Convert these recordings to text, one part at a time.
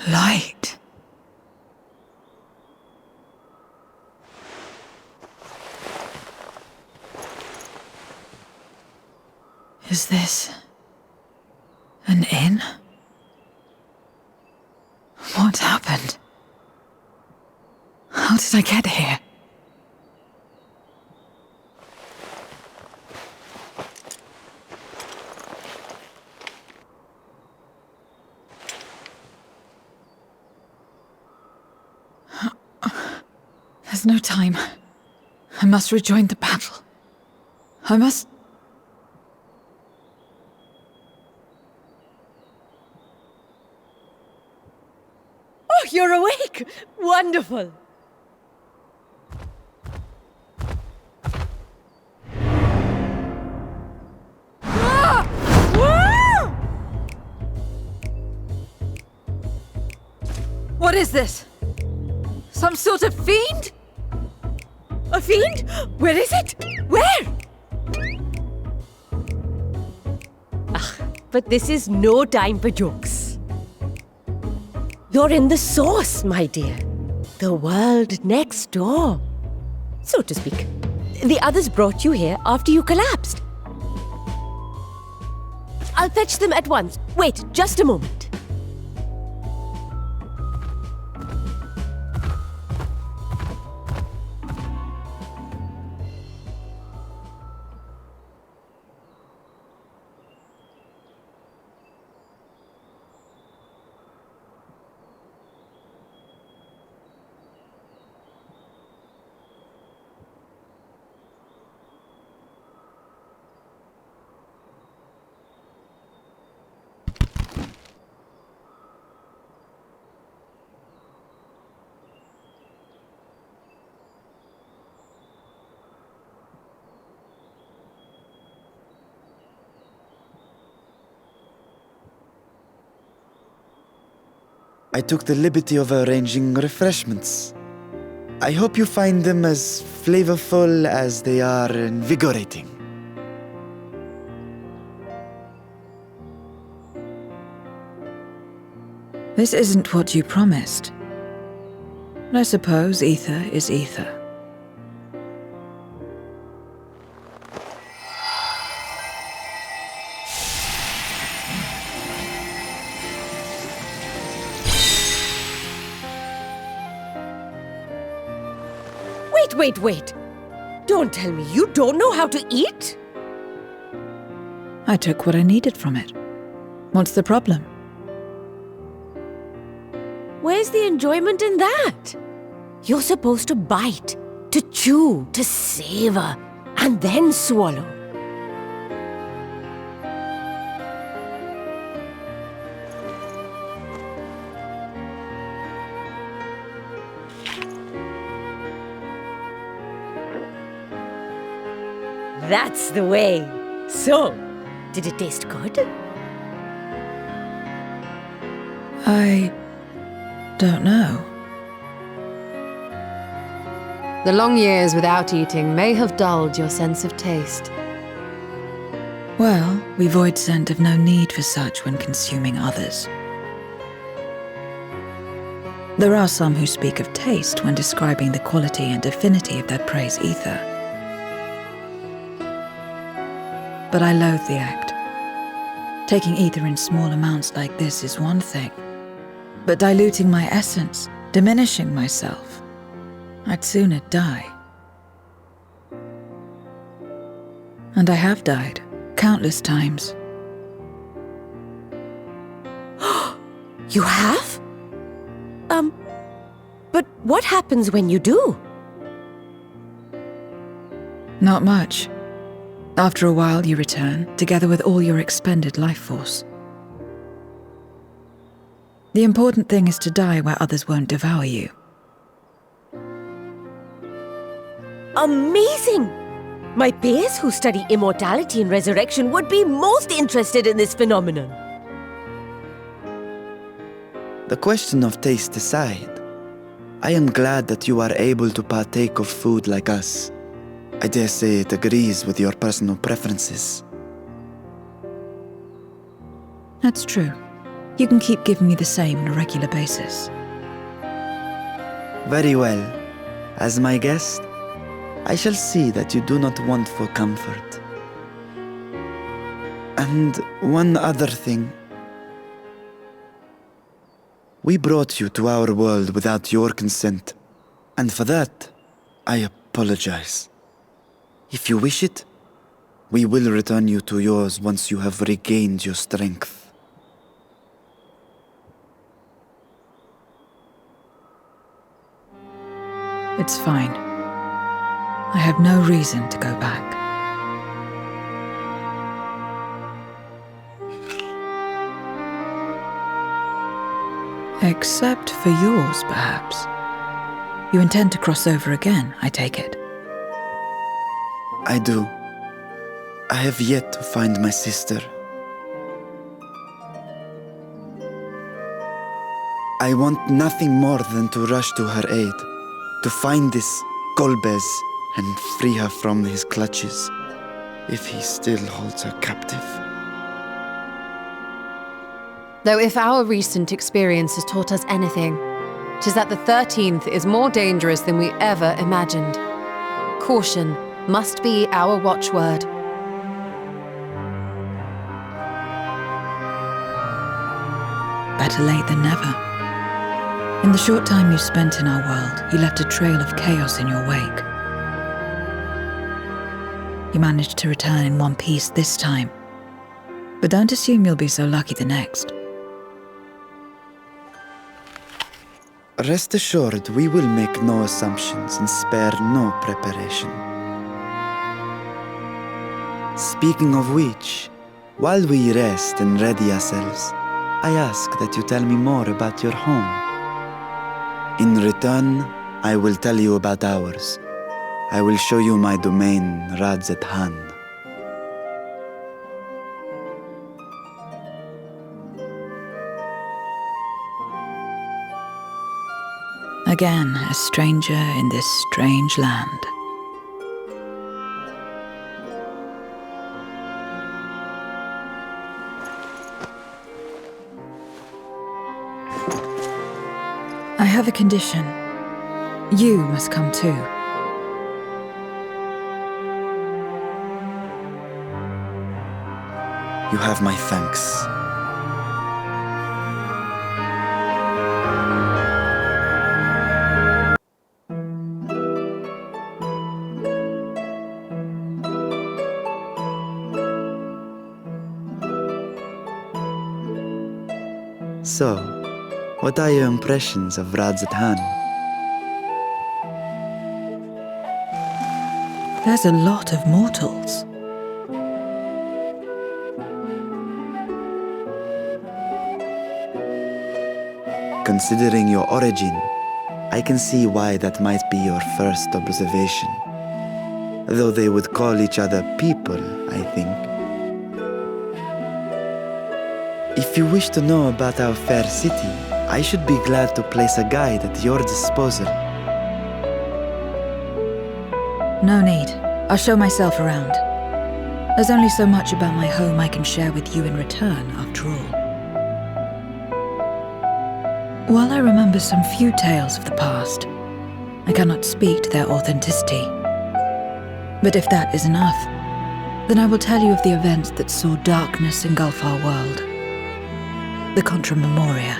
Light. Is this an inn? What happened? How did I get here? There's no time. I must rejoin the battle. I must... Oh, you're awake! Wonderful! Ah! Ah! What is this? Some sort of fiend? A fiend? Where is it? Where? But this is no time for jokes. You're in the source, my dear. The world next door, so to speak. The others brought you here after you collapsed. I'll fetch them at once. Wait, just a moment. I took the liberty of arranging refreshments. I hope you find them as flavorful as they are invigorating. This isn't what you promised. I suppose ether is ether. Wait. Don't tell me you don't know how to eat? I took what I needed from it. What's the problem? Where's the enjoyment in that? You're supposed to bite, to chew, to savor, and then swallow. That's the way. So, did it taste good? I don't know. The long years without eating may have dulled your sense of taste. Well, we void scent have no need for such when consuming others. There are some who speak of taste when describing the quality and affinity of their prey's ether. But I loathe the act. Taking ether in small amounts like this is one thing, but diluting my essence, diminishing myself, I'd sooner die. And I have died, countless times. You have? But what happens when you do? Not much. After a while, you return, together with all your expended life force. The important thing is to die where others won't devour you. Amazing! My peers who study immortality and resurrection would be most interested in this phenomenon. The question of taste aside, I am glad that you are able to partake of food like us. I dare say it agrees with your personal preferences. That's true. You can keep giving me the same on a regular basis. Very well. As my guest, I shall see that you do not want for comfort. And one other thing. We brought you to our world without your consent, and for that, I apologize. If you wish it, we will return you to yours once you have regained your strength. It's fine. I have no reason to go back. Except for yours, perhaps. You intend to cross over again, I take it. I do. I have yet to find my sister. I want nothing more than to rush to her aid, to find this Golbez and free her from his clutches, if he still holds her captive. Though if our recent experience has taught us anything, 'tis that the 13th is more dangerous than we ever imagined. Caution must be our watchword. Better late than never. In the short time you spent in our world, you left a trail of chaos in your wake. You managed to return in one piece this time, but don't assume you'll be so lucky the next. Rest assured, we will make no assumptions and spare no preparation. Speaking of which, while we rest and ready ourselves, I ask that you tell me more about your home. In return, I will tell you about ours. I will show you my domain, Radzet-Han. Again, a stranger in this strange land. I have a condition. You must come too. You have my thanks. So, what are your impressions of Radzet-Han? There's a lot of mortals. Considering your origin, I can see why that might be your first observation. Though they would call each other people, I think. If you wish to know about our fair city, I should be glad to place a guide at your disposal. No need. I'll show myself around. There's only so much about my home I can share with you in return, after all. While I remember some few tales of the past, I cannot speak to their authenticity. But if that is enough, then I will tell you of the events that saw darkness engulf our world. The Contra Memoria.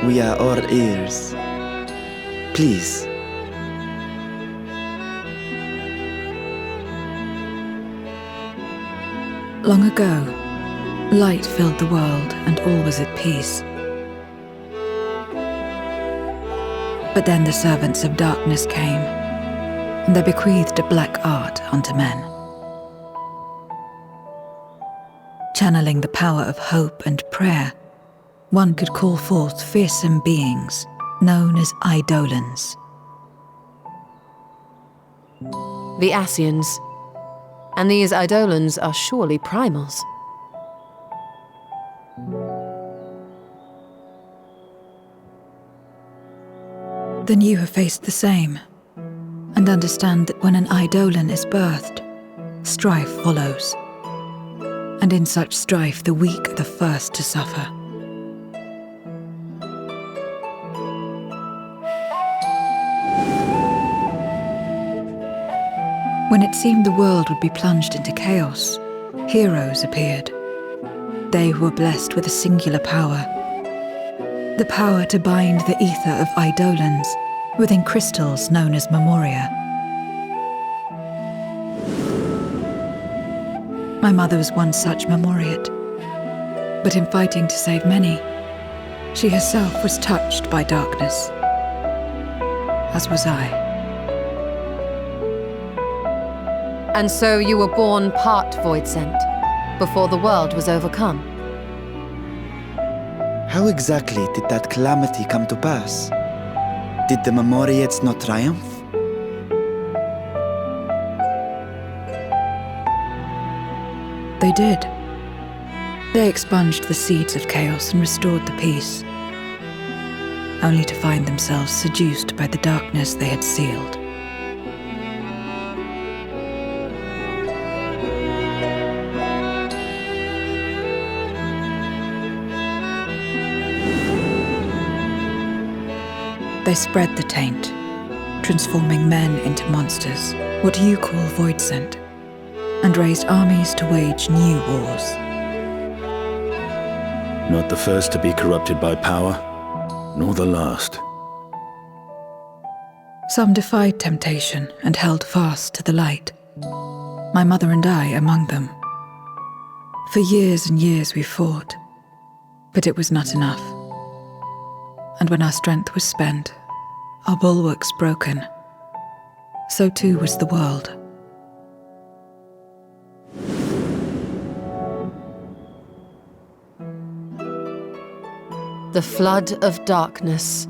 We are all ears. Please. Long ago, light filled the world and all was at peace. But then the servants of darkness came, and they bequeathed a black art unto men. Channeling the power of hope and prayer, one could call forth fearsome beings known as Eidolons. The Asians. And these Eidolons are surely primals. Then you have faced the same. and understand that when an eidolon is birthed, strife follows. And in such strife, the weak are the first to suffer. When it seemed the world would be plunged into chaos, heroes appeared. They who were blessed with a singular power. The power to bind the ether of eidolons within crystals known as memoria. My mother was one such memoriate, but in fighting to save many, she herself was touched by darkness, as was I. And so you were born part void sent, before the world was overcome. How exactly did that calamity come to pass? Did the memoriates not triumph? They did. They expunged the seeds of chaos and restored the peace, only to find themselves seduced by the darkness they had sealed. They spread the taint, transforming men into monsters, what you call void sent, and raised armies to wage new wars. Not the first to be corrupted by power, nor the last. Some defied temptation and held fast to the light. My mother and I among them. For years and years we fought, but it was not enough. And when our strength was spent, our bulwarks broken, so too was the world. The flood of darkness.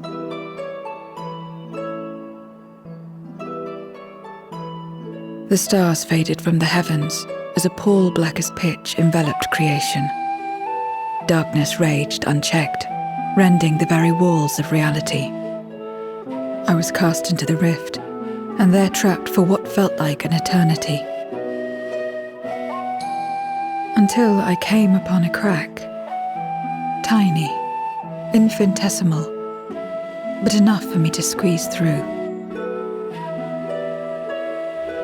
The stars faded from the heavens as a pall black as pitch enveloped creation. Darkness raged unchecked, rending the very walls of reality. I was cast into the rift, and there trapped for what felt like an eternity. Until I came upon a crack. Tiny, infinitesimal, but enough for me to squeeze through.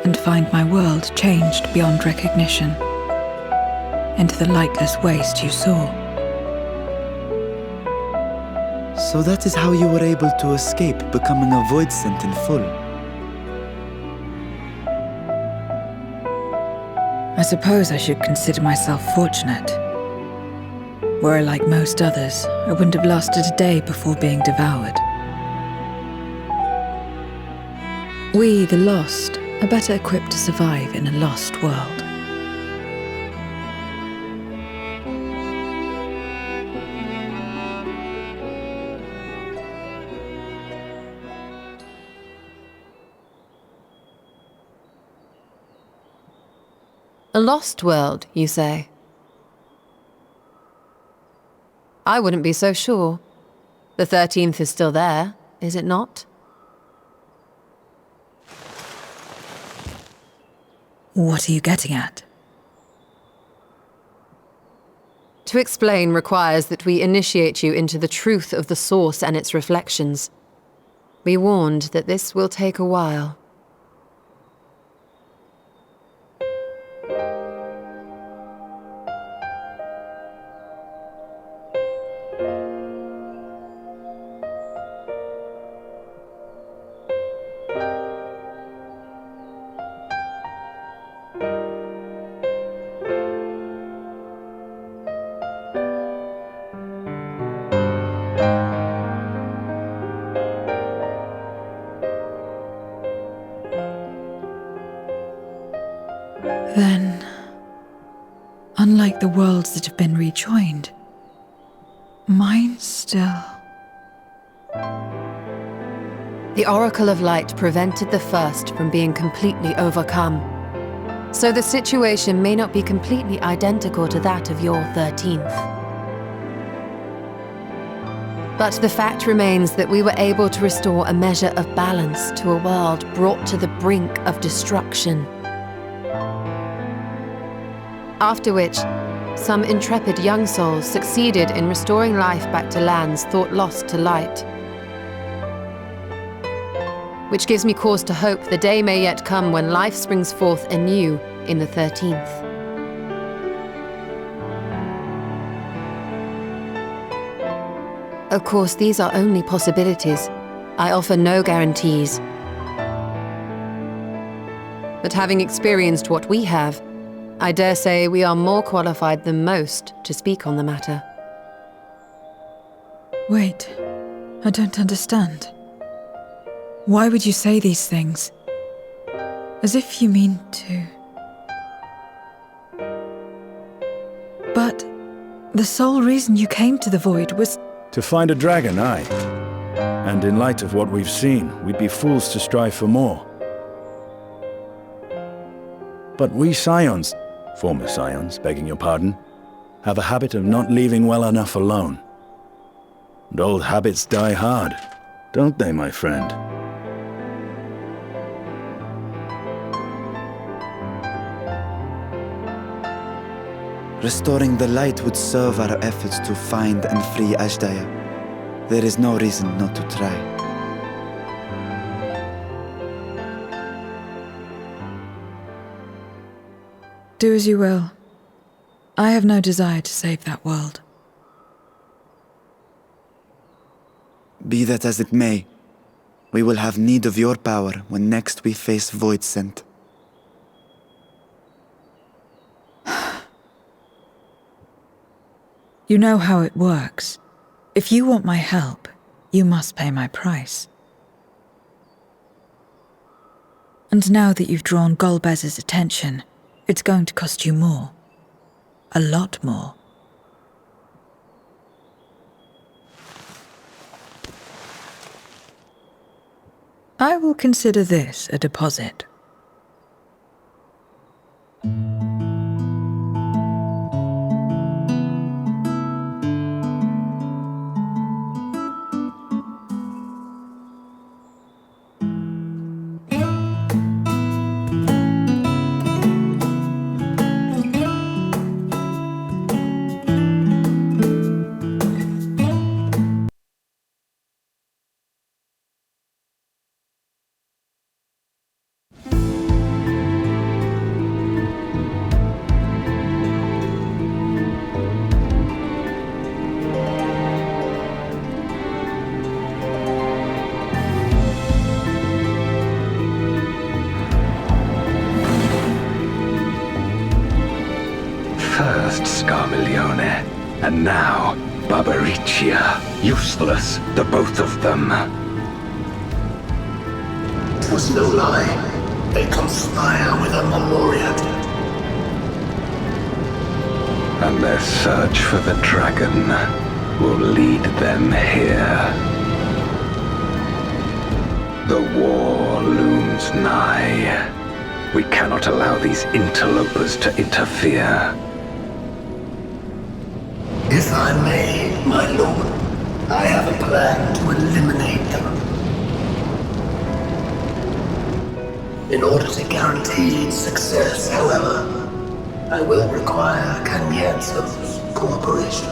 And find my world changed beyond recognition, into the lightless waste you saw. So that is how you were able to escape becoming a void sent in full. I suppose I should consider myself fortunate. Were I like most others, I wouldn't have lasted a day before being devoured. We, the lost, are better equipped to survive in a lost world. A lost world, you say? I wouldn't be so sure. The 13th is still there, is it not? What are you getting at? To explain requires that we initiate you into the truth of the source and its reflections. Be warned that this will take a while. Then, unlike the worlds that have been rejoined, mine still... The Oracle of Light prevented the first from being completely overcome. So the situation may not be completely identical to that of your 13th. But the fact remains that we were able to restore a measure of balance to a world brought to the brink of destruction. After which, some intrepid young souls succeeded in restoring life back to lands thought lost to light. Which gives me cause to hope the day may yet come when life springs forth anew in the 13th. Of course, these are only possibilities. I offer no guarantees. But having experienced what we have, I dare say we are more qualified than most to speak on the matter. Wait, I don't understand. Why would you say these things? As if you mean to... But the sole reason you came to the Void was... To find a dragon, aye. And in light of what we've seen, we'd be fools to strive for more. But we Scions, former Scions, begging your pardon, have a habit of not leaving well enough alone. And old habits die hard, don't they, my friend? Restoring the light would serve our efforts to find and free Ashdaya. There is no reason not to try. Do as you will. I have no desire to save that world. Be that as it may, we will have need of your power when next we face Void Scent. You know how it works. If you want my help, you must pay my price. And now that you've drawn Golbez's attention, it's going to cost you more. A lot more. I will consider this a deposit. First Scarmiglione, and now Barbaricia. Useless, the both of them. It was no lie. They conspire with a Memoriat. And their search for the dragon will lead them here. The war looms nigh. We cannot allow these interlopers to interfere. If I may, my lord, I have a plan to eliminate them. In order to guarantee success, however, I will require Canyenso's cooperation.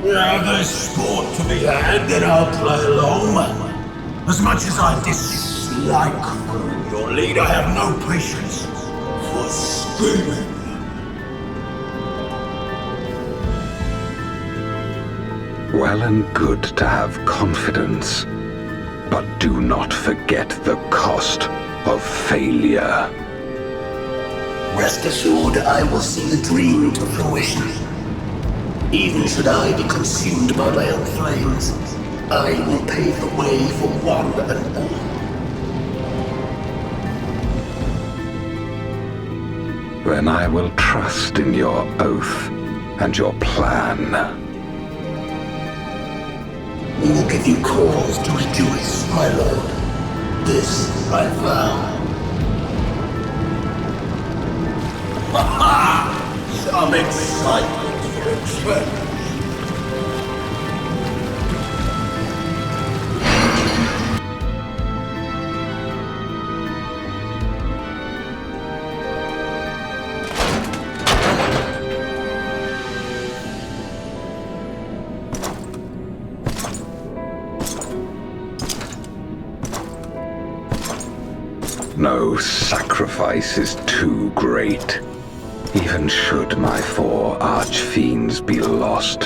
Now there's sport to be had, then I'll play along. As much as I dislike your lead, I have no patience for screaming. Well and good to have confidence, but do not forget the cost of failure. Rest assured, I will see the dream to fruition. Even should I be consumed by my own flames, I will pave the way for one and all. Then I will trust in your oath and your plan. We will give you cause to rejoice, my lord. This I vow. Ha-ha! Some excitement for No sacrifice is too great. Even should my 4 archfiends be lost,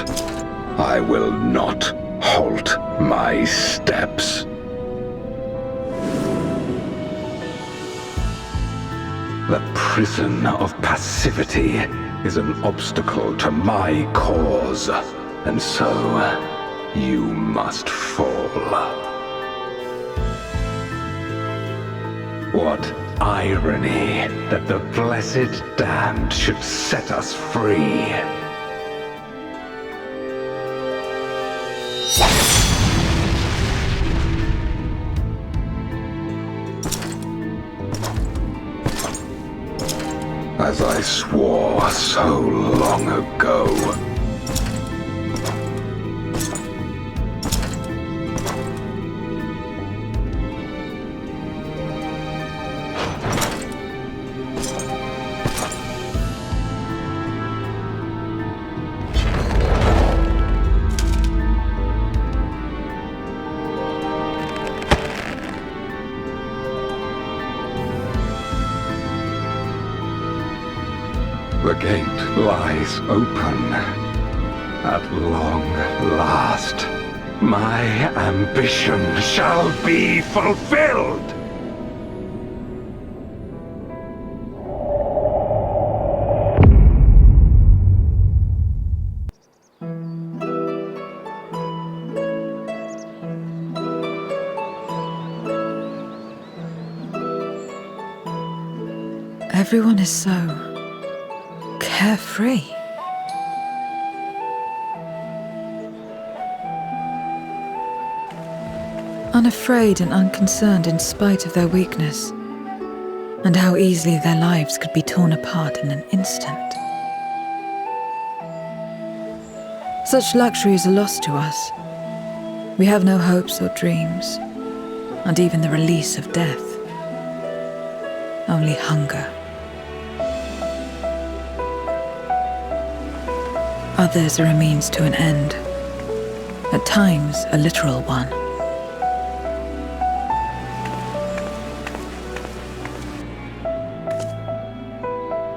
I will not halt my steps. The prison of passivity is an obstacle to my cause, and so you must fall. What irony that the blessed damned should set us free. As I swore so long ago. The gate lies open. At long last, my ambition shall be fulfilled! Everyone is so carefree. Unafraid and unconcerned in spite of their weakness, and how easily their lives could be torn apart in an instant. Such luxuries are lost to us. We have no hopes or dreams, and even the release of death. Only hunger. Others are a means to an end, at times a literal one.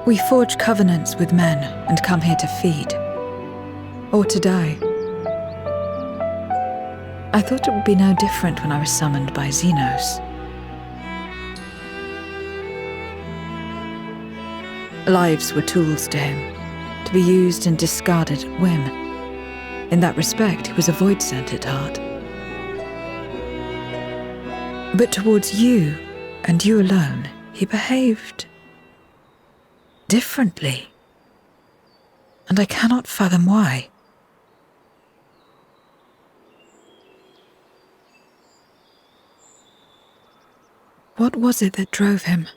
We forge covenants with men and come here to feed, or to die. I thought it would be no different when I was summoned by Xenos. Lives were tools to him, to be used and discarded at whim. In that respect, he was a void-sent at heart. But towards you, and you alone, he behaved differently. And I cannot fathom why. What was it that drove him?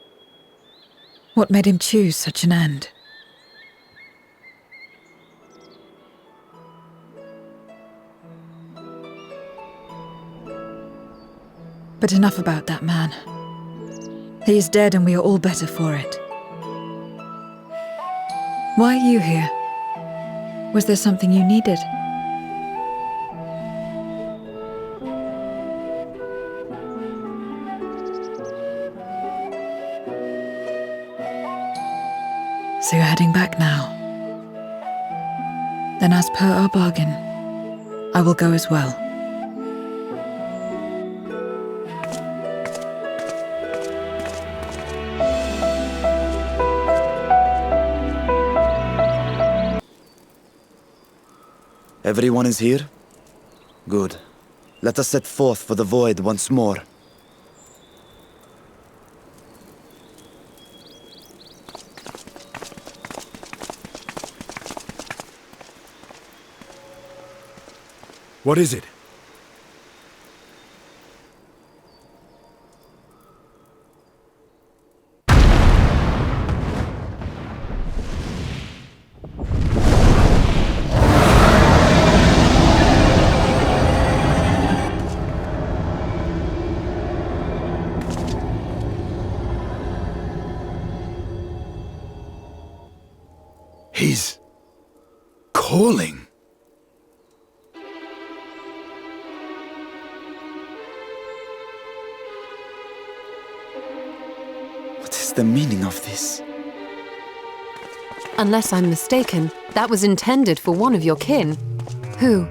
What made him choose such an end? But enough about that man. He is dead and we are all better for it. Why are you here? Was there something you needed? So you're heading back now. Then as per our bargain, I will go as well. Everyone is here? Good. Let us set forth for the void once more. What is it? He's calling. What is the meaning of this? Unless I'm mistaken, that was intended for one of your kin. Who?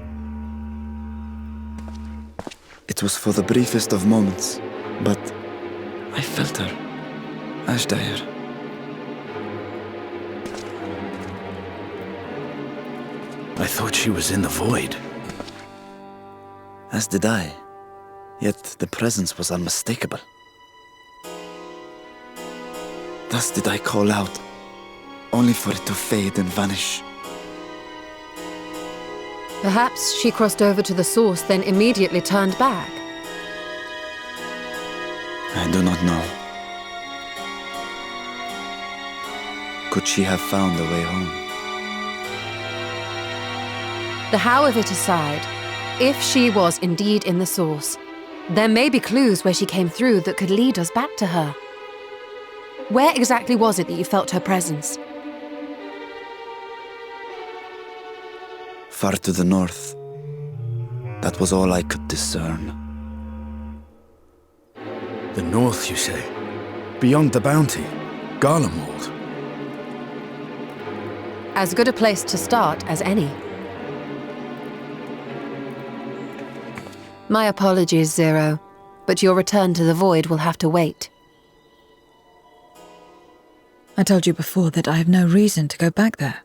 It was for the briefest of moments, but I felt her. Ashdire. I thought she was in the void. As did I. Yet the presence was unmistakable. Thus did I call out, only for it to fade and vanish. Perhaps she crossed over to the source, then immediately turned back. I do not know. Could she have found a way home? The how of it aside, if she was indeed in the source, there may be clues where she came through that could lead us back to her. Where exactly was it that you felt her presence? Far to the north. That was all I could discern. The north, you say? Beyond the bounty? Garlemald? As good a place to start as any. My apologies, Zero, but your return to the Void will have to wait. I told you before that I have no reason to go back there.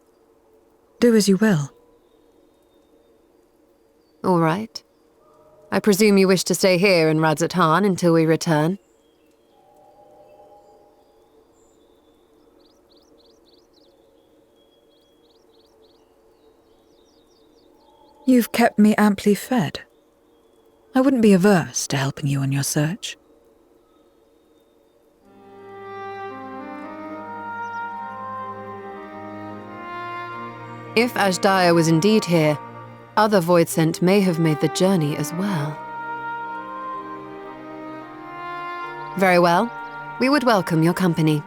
Do as you will. All right. I presume you wish to stay here in Radzatan until we return? You've kept me amply fed. I wouldn't be averse to helping you on your search. If Ashdaya was indeed here, other Voidsent may have made the journey as well. Very well. We would welcome your company.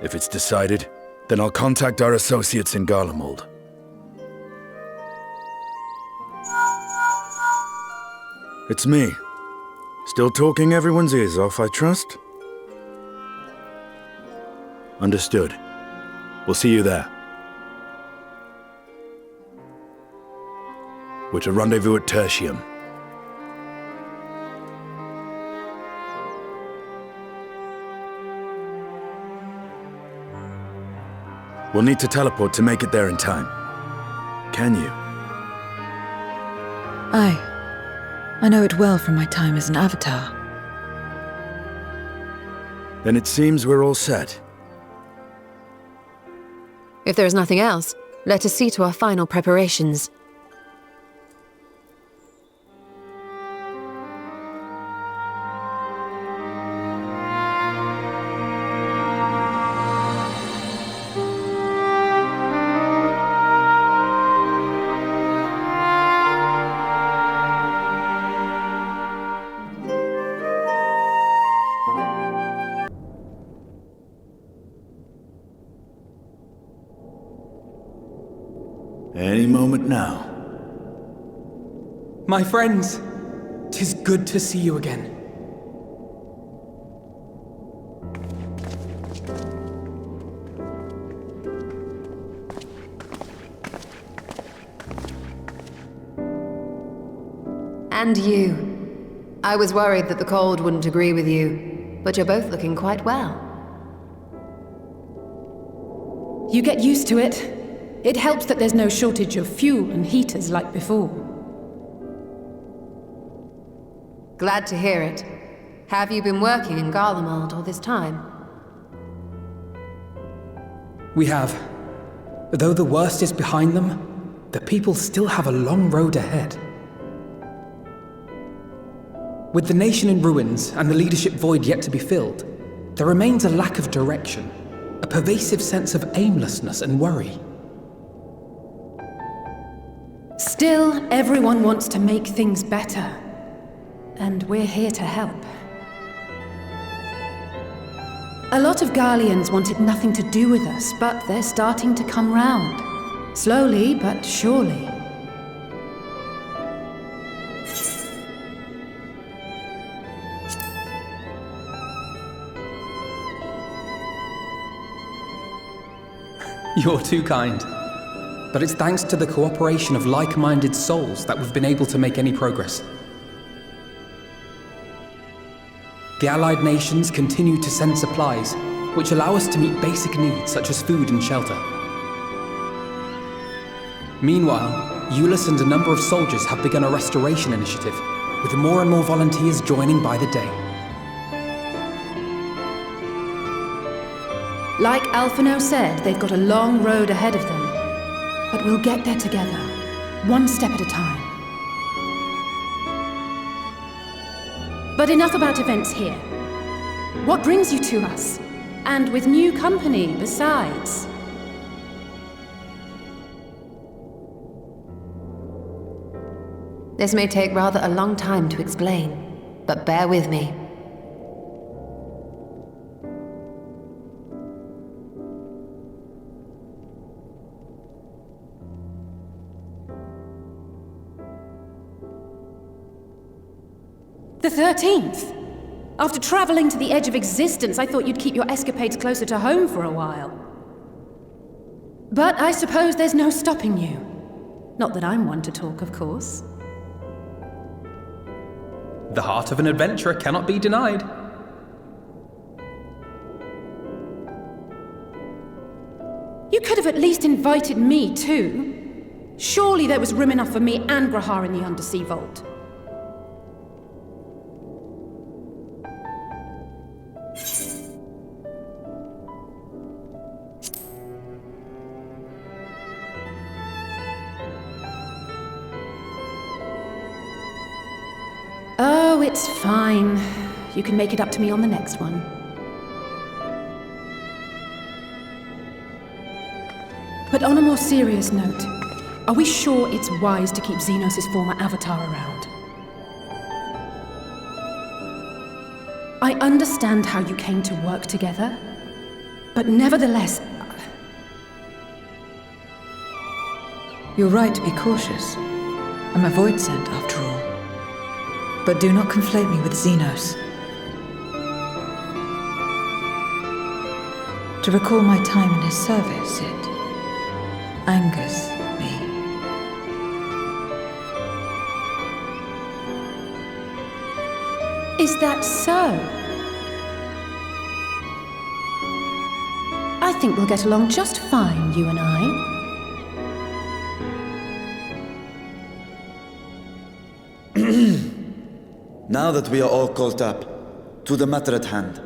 If it's decided, then I'll contact our associates in Garlemald. It's me. Still talking everyone's ears off, I trust? Understood. We'll see you there. We're to rendezvous at Tertium. We'll need to teleport to make it there in time. Can you? Aye. I know it well from my time as an avatar. Then it seems we're all set. If there is nothing else, let us see to our final preparations. Any moment now. My friends, 'tis good to see you again. And you. I was worried that the cold wouldn't agree with you, but you're both looking quite well. You get used to it. It helps that there's no shortage of fuel and heaters like before. Glad to hear it. Have you been working in Garlemald all this time? We have. Though the worst is behind them, the people still have a long road ahead. With the nation in ruins and the leadership void yet to be filled, there remains a lack of direction, a pervasive sense of aimlessness and worry. Still, everyone wants to make things better. And we're here to help. A lot of Garleans wanted nothing to do with us, but they're starting to come round. Slowly, but surely. You're too kind. But it's thanks to the cooperation of like-minded souls that we've been able to make any progress. The Allied nations continue to send supplies, which allow us to meet basic needs such as food and shelter. Meanwhile, Euless and a number of soldiers have begun a restoration initiative, with more and more volunteers joining by the day. Like Alphino said, they've got a long road ahead of them. But we'll get there together, one step at a time. But enough about events here. What brings you to us? And with new company, besides. This may take rather a long time to explain, but bear with me. The 13th! After traveling to the edge of existence, I thought you'd keep your escapades closer to home for a while. But I suppose there's no stopping you. Not that I'm one to talk, of course. The heart of an adventurer cannot be denied. You could have at least invited me too. Surely there was room enough for me and Grahar in the Undersea Vault. Oh, it's fine. You can make it up to me on the next one. But on a more serious note, are we sure it's wise to keep Xenos' former avatar around? I understand how you came to work together, but nevertheless... You're right to be cautious. I'm a void sent, after all. But do not conflate me with Xenos. To recall my time in his service, it angers me. Is that so? I think we'll get along just fine, you and I. Now that we are all caught up, to the matter at hand.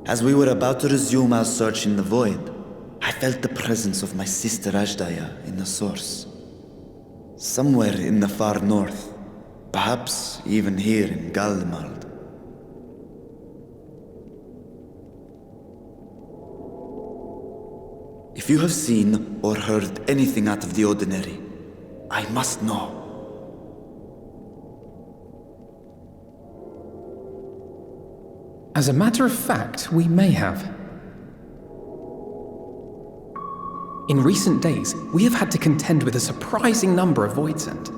As we were about to resume our search in the void, I felt the presence of my sister Ajdaya in the source. Somewhere in the far north, perhaps even here in Galdemald. If you have seen or heard anything out of the ordinary, I must know. As a matter of fact, we may have. In recent days, we have had to contend with a surprising number of Voidsent.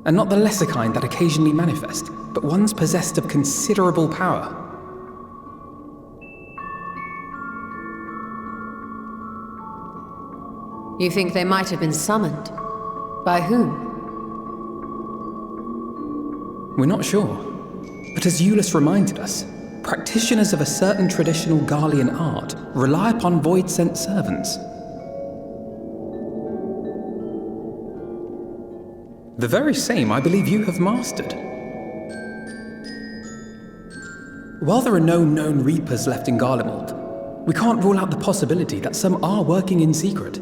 And not the lesser kind that occasionally manifest, but ones possessed of considerable power. You think they might have been summoned? By whom? We're not sure. But as Euless reminded us, practitioners of a certain traditional Garlean art rely upon void-sent servants. The very same I believe you have mastered. While there are no known Reapers left in Garlemald, we can't rule out the possibility that some are working in secret.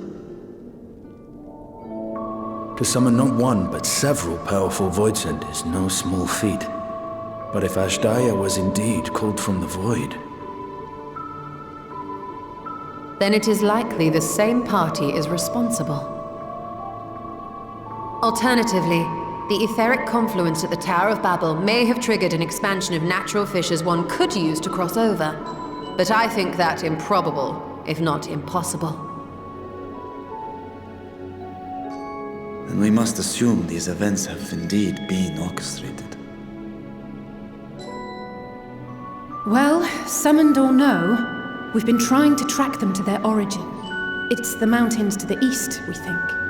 To summon not one, but several powerful voidsent is no small feat. But if Ajdaya was indeed called from the void... Then it is likely the same party is responsible. Alternatively, The etheric confluence at the Tower of Babel may have triggered an expansion of natural fissures one could use to cross over. But I think that improbable, if not impossible. Then we must assume these events have indeed been orchestrated. Well, summoned or no, we've been trying to track them to their origin. It's the mountains to the east, we think.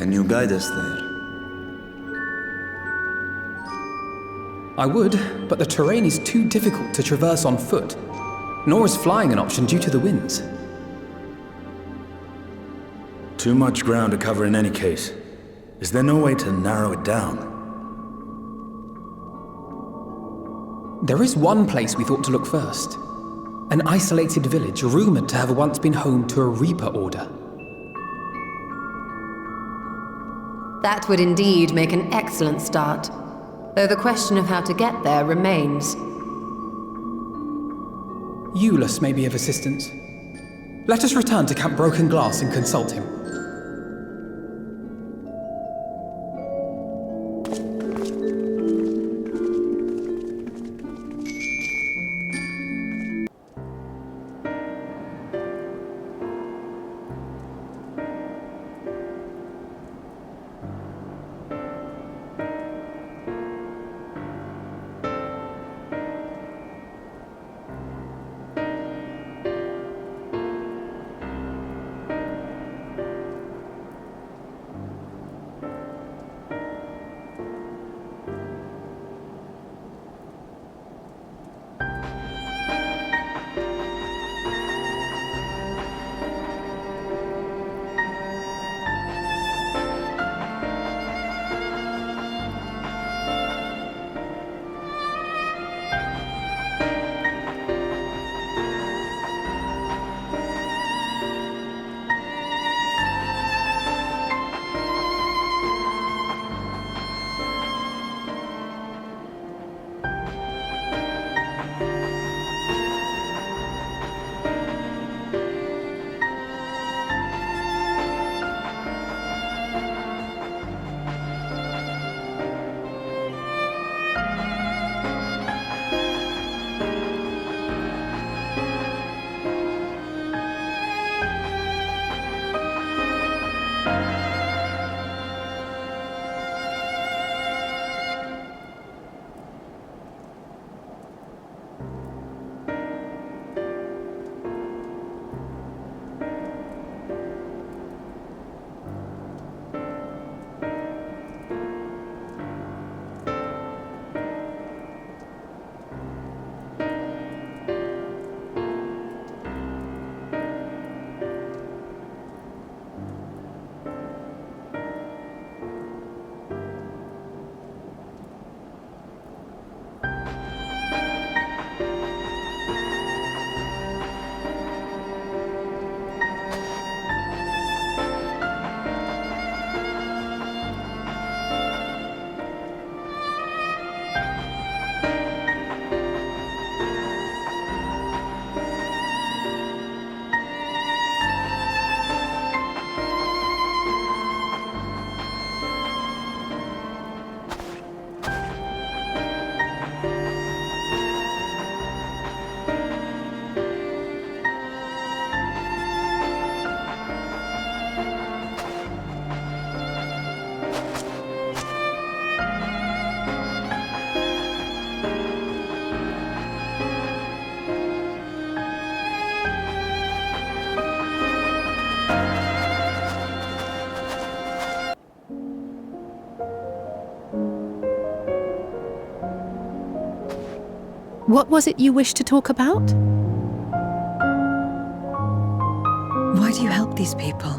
Can you guide us there? I would, but the terrain is too difficult to traverse on foot. Nor is flying an option due to the winds. Too much ground to cover in any case. Is there no way to narrow it down? There is one place we thought to look first. An isolated village rumoured to have once been home to a Reaper Order. That would indeed make an excellent start, though the question of how to get there remains. Eulus may be of assistance. Let us return to Camp Broken Glass and consult him. What was it you wished to talk about? Why do you help these people?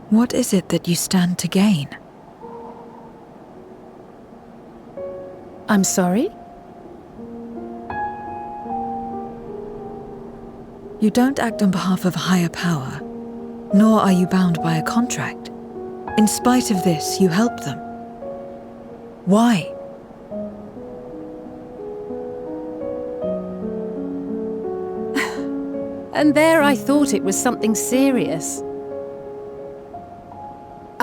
What is it that you stand to gain? I'm sorry? You don't act on behalf of a higher power, nor are you bound by a contract. In spite of this, you help them. Why? And there I thought it was something serious.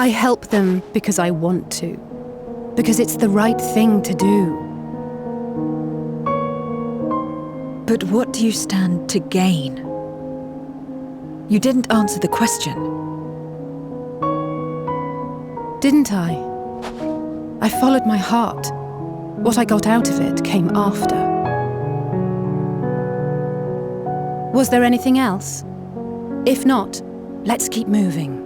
I help them because I want to. Because it's the right thing to do. But what do you stand to gain? You didn't answer the question. Didn't I? I followed my heart. What I got out of it came after. Was there anything else? If not, let's keep moving.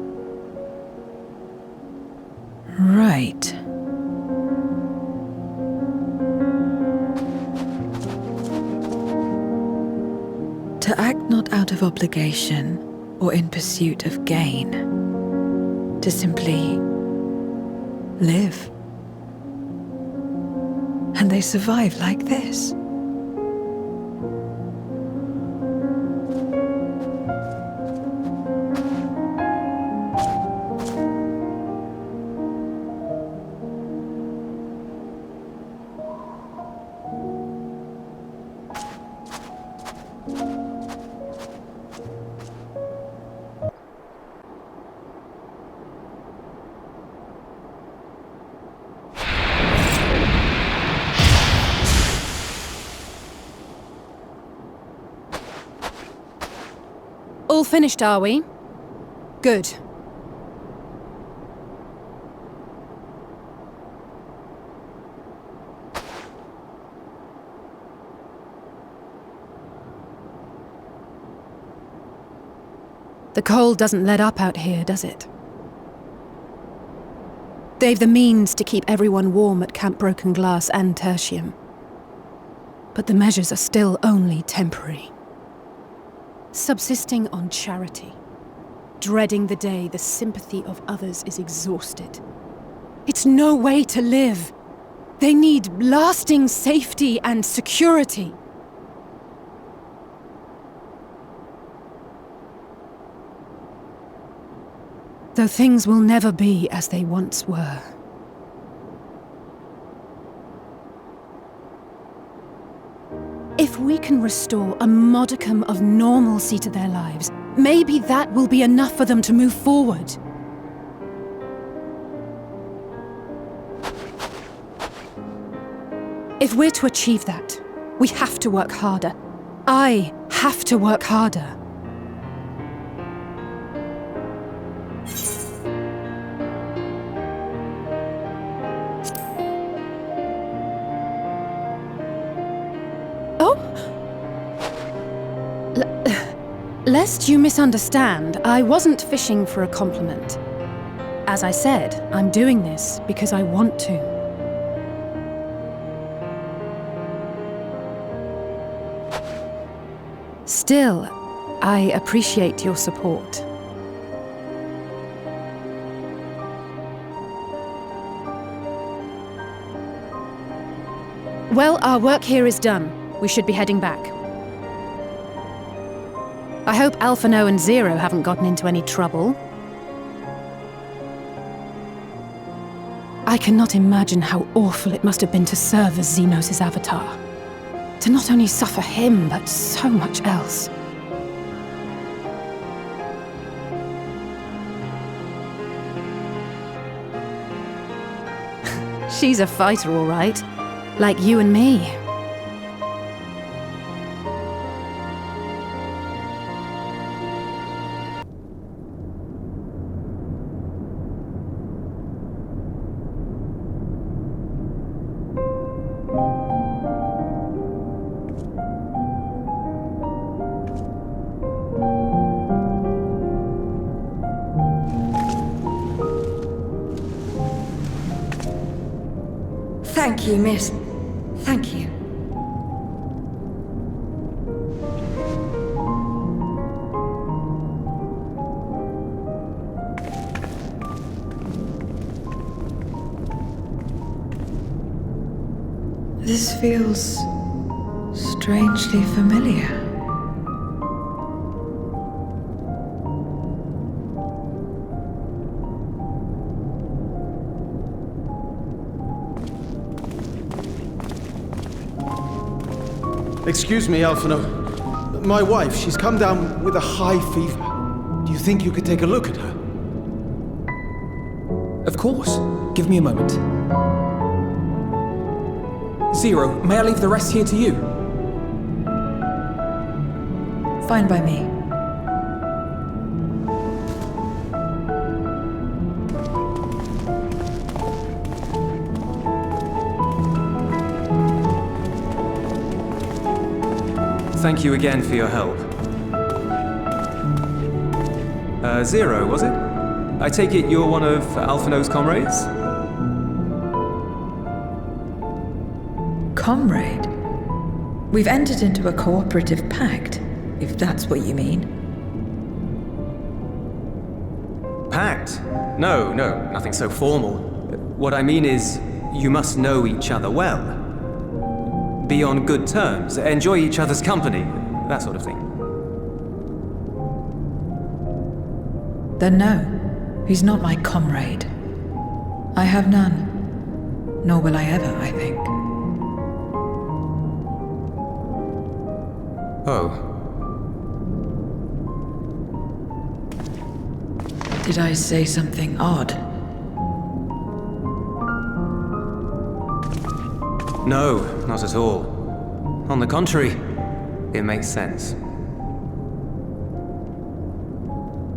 Right. To act not out of obligation or in pursuit of gain. To simply live. And they survive like this. All finished, are we? Good. The cold doesn't let up out here, does it? They've the means to keep everyone warm at Camp Broken Glass and Tertium. But the measures are still only temporary. Subsisting on charity. Dreading the day the sympathy of others is exhausted. It's no way to live. They need lasting safety and security. Though things will never be as they once were. If we can restore a modicum of normalcy to their lives, maybe that will be enough for them to move forward. If we're to achieve that, we have to work harder. I have to work harder. Lest you misunderstand, I wasn't fishing for a compliment. As I said, I'm doing this because I want to. Still, I appreciate your support. Well, our work here is done. We should be heading back. I hope Alphano and Zero haven't gotten into any trouble. I cannot imagine how awful it must have been to serve as Xenos' avatar. To not only suffer him, but so much else. She's a fighter, all right. Like you and me. Thank you, miss. Thank you. This feels strangely familiar. Excuse me, Alphano. My wife, she's come down with a high fever. Do you think you could take a look at her? Of course. Give me a moment. Zero, may I leave the rest here to you? Fine by me. Thank you again for your help. Zero, was it? I take it you're one of Alphino's comrades? Comrade? We've entered into a cooperative pact, if that's what you mean. Pact? No, nothing so formal. What I mean is, you must know each other well. Be on good terms, enjoy each other's company, that sort of thing. Then no, he's not my comrade. I have none. Nor will I ever, I think. Oh. Did I say something odd? No, not at all. On the contrary, it makes sense.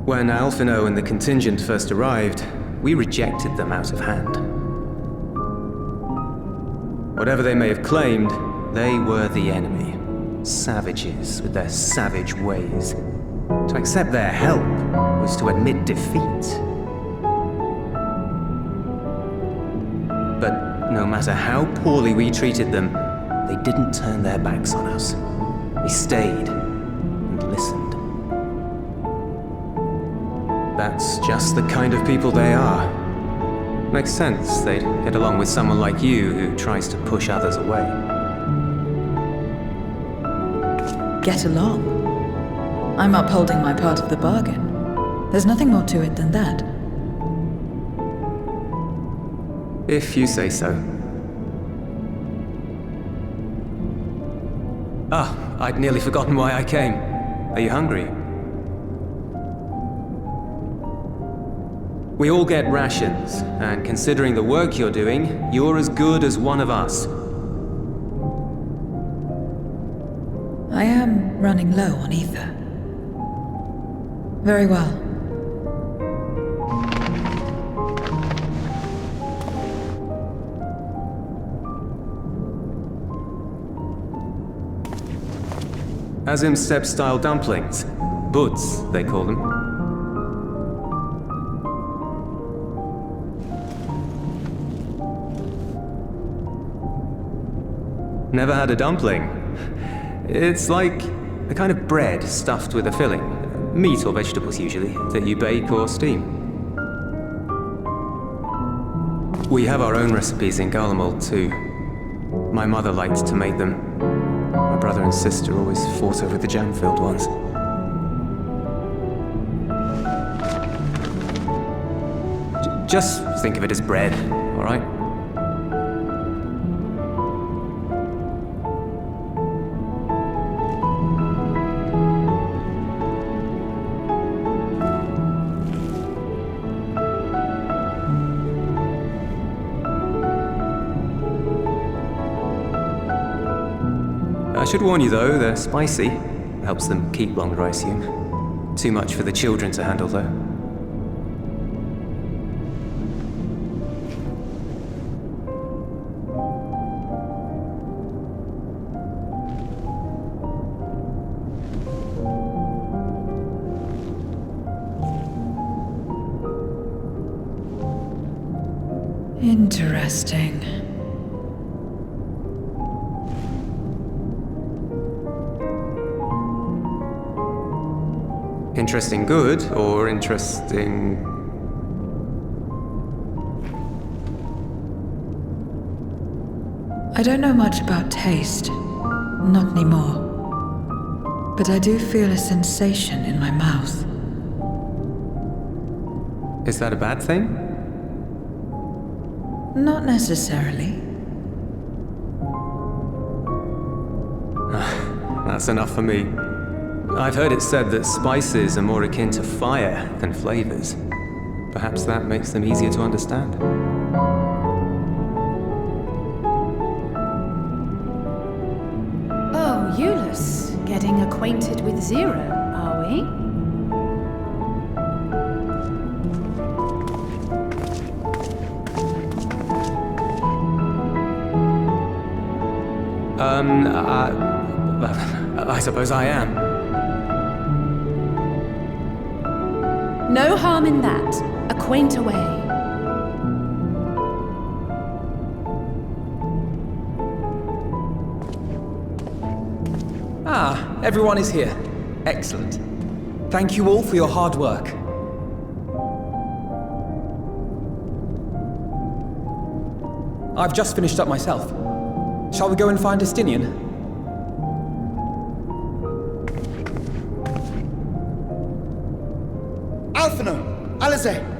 When Alphino and the contingent first arrived, we rejected them out of hand. Whatever they may have claimed, they were the enemy. Savages with their savage ways. To accept their help was to admit defeat. But no matter how poorly we treated them, they didn't turn their backs on us. They stayed and listened. That's just the kind of people they are. Makes sense they'd get along with someone like you who tries to push others away. Get along? I'm upholding my part of the bargain. There's nothing more to it than that. If you say so. Ah, I'd nearly forgotten why I came. Are you hungry? We all get rations, and considering the work you're doing, you're as good as one of us. I am running low on ether. Very well. Azim step-style dumplings. Buds, they call them. Never had a dumpling. It's like a kind of bread stuffed with a filling. Meat or vegetables usually, that you bake or steam. We have our own recipes in Garlemald too. My mother liked to make them. My brother and sister always fought over the jam-filled ones. Just think of it as bread, all right? I should warn you though, they're spicy. Helps them keep longer, I assume. Too much for the children to handle though. Interesting. Interesting good, or interesting... I don't know much about taste. Not anymore. But I do feel a sensation in my mouth. Is that a bad thing? Not necessarily. That's enough for me. I've heard it said that spices are more akin to fire than flavors. Perhaps that makes them easier to understand. Oh, Euless, getting acquainted with Zero, are we? I suppose I am. No harm in that. Acquaint away. Ah, everyone is here. Excellent. Thank you all for your hard work. I've just finished up myself. Shall we go and find Estinian? Alphino! Alize!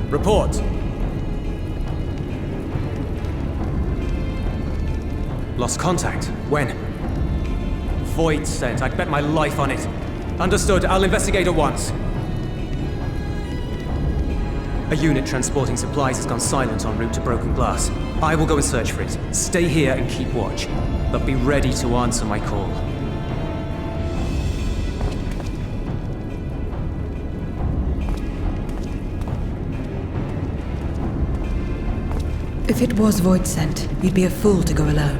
Report. Lost contact. When? Void sent. I'd bet my life on it. Understood. I'll investigate at once. A unit transporting supplies has gone silent en route to Broken Glass. I will go and search for it. Stay here and keep watch. But be ready to answer my call. If it was void sent, you'd be a fool to go alone.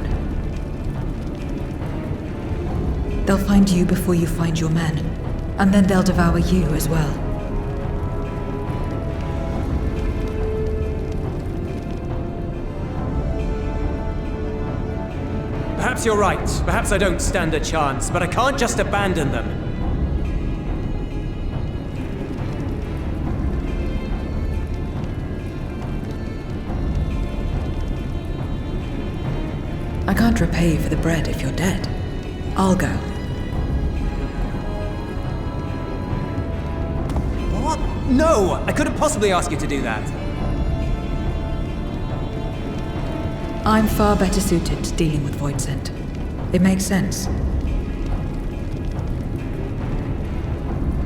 They'll find you before you find your men, and then they'll devour you as well. Perhaps you're right. Perhaps I don't stand a chance, but I can't just abandon them. I can't repay you for the bread if you're dead. I'll go. What? No! I couldn't possibly ask you to do that. I'm far better suited to dealing with void sent. It makes sense.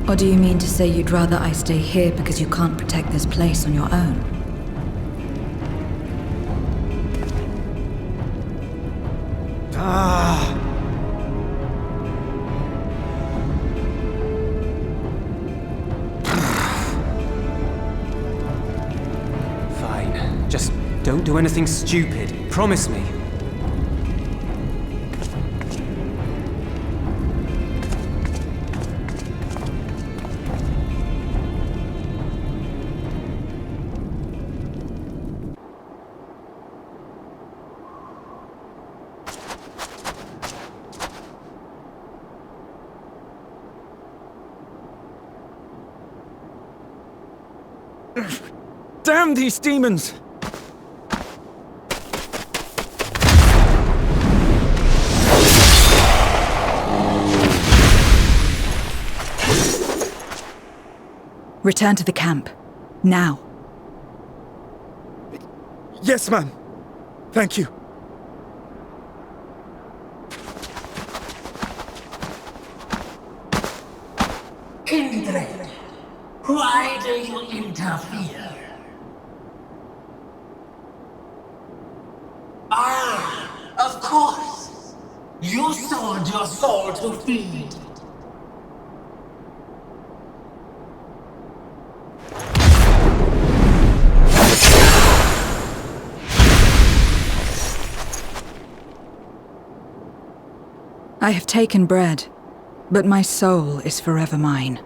Or do you mean to say you'd rather I stay here because you can't protect this place on your own? Fine. Just don't do anything stupid. Promise me. Damn these demons! Return to the camp. Now. Yes, ma'am. Thank you. Indrid, why do you interfere? Ah, of course. You sold your soul to feed. I have taken bread, but my soul is forever mine.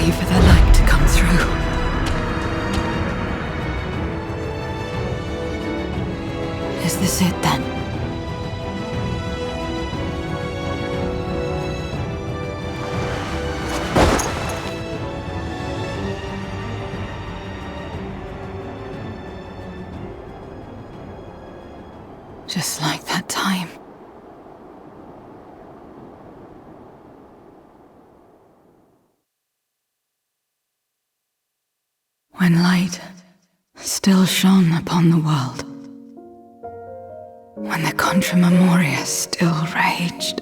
wait for the light to come through. Is this it then? Just like that time. When light still shone upon the world. When the Contra Memoria still raged.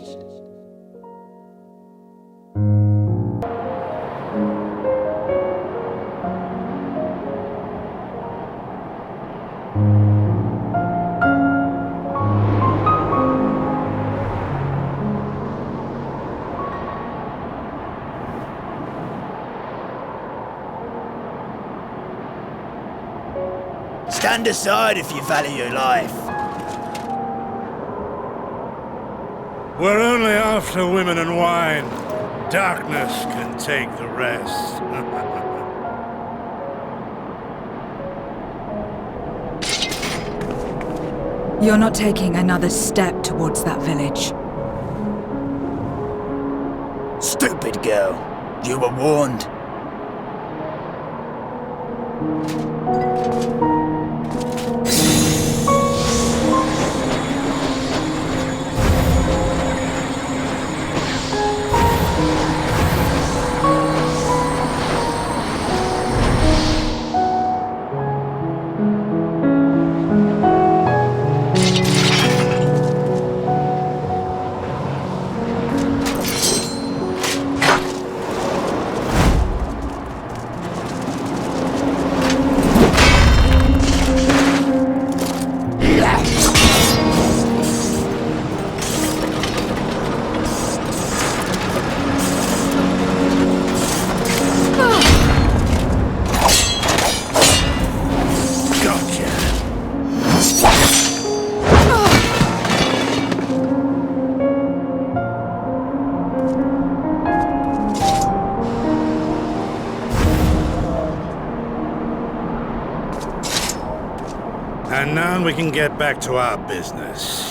Stand aside if you value your life. We're only after women and wine. Darkness can take the rest. You're not taking another step towards that village. Stupid girl. You were warned. And now we can get back to our business.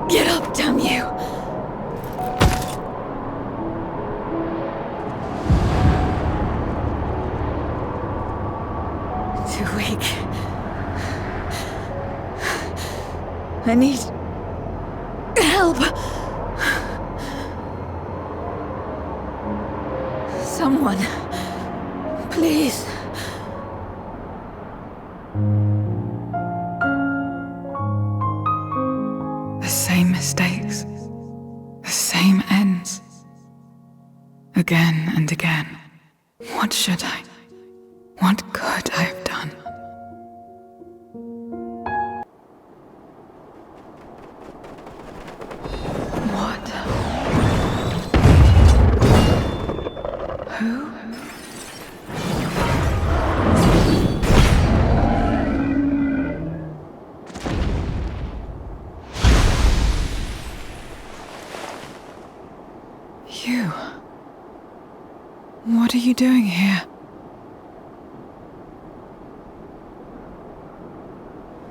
Get up, damn you! Too weak. I need help. Someone, please. The same mistakes, the same ends. Again and again. What should I? What could I have done? What? Who? You. What are you doing here?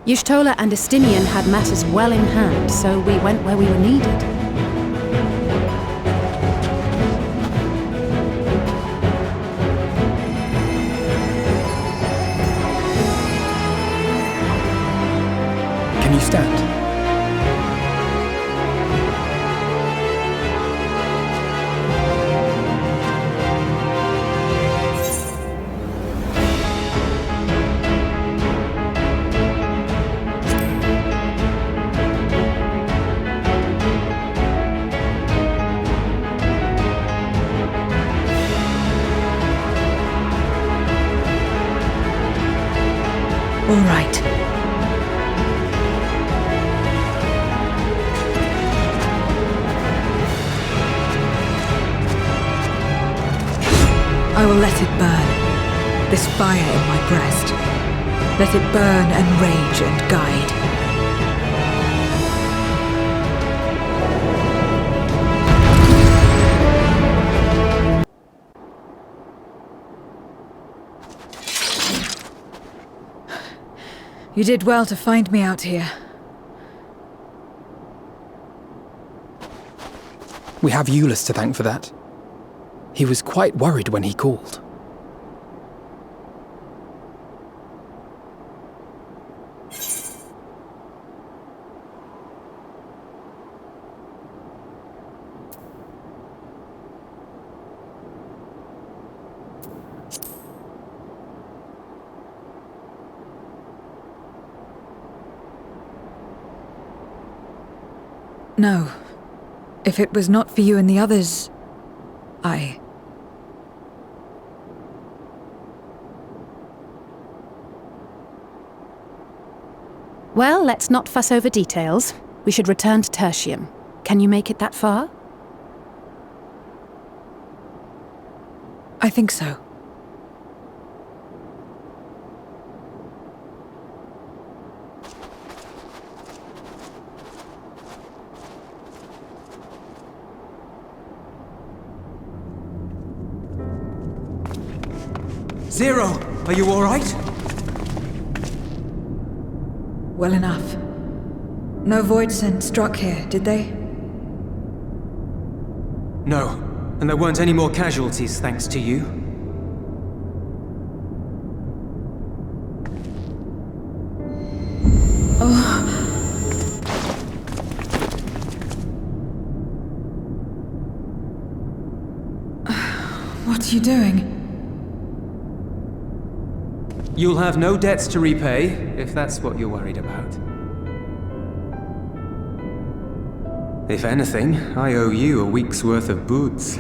Y'shtola and Estinian had matters well in hand, so we went where we were needed. Can you stand? fire in my breast. Let it burn and rage and guide. You did well to find me out here. We have Eulus to thank for that. He was quite worried when he called. No. If it was not for you and the others, Well, let's not fuss over details. We should return to Tertium. Can you make it that far? I think so. Zero, are you all right? Well enough. No void scent struck here, did they? No, and there weren't any more casualties thanks to you. What are you doing? You'll have no debts to repay, if that's what you're worried about. If anything, I owe you a week's worth of boots.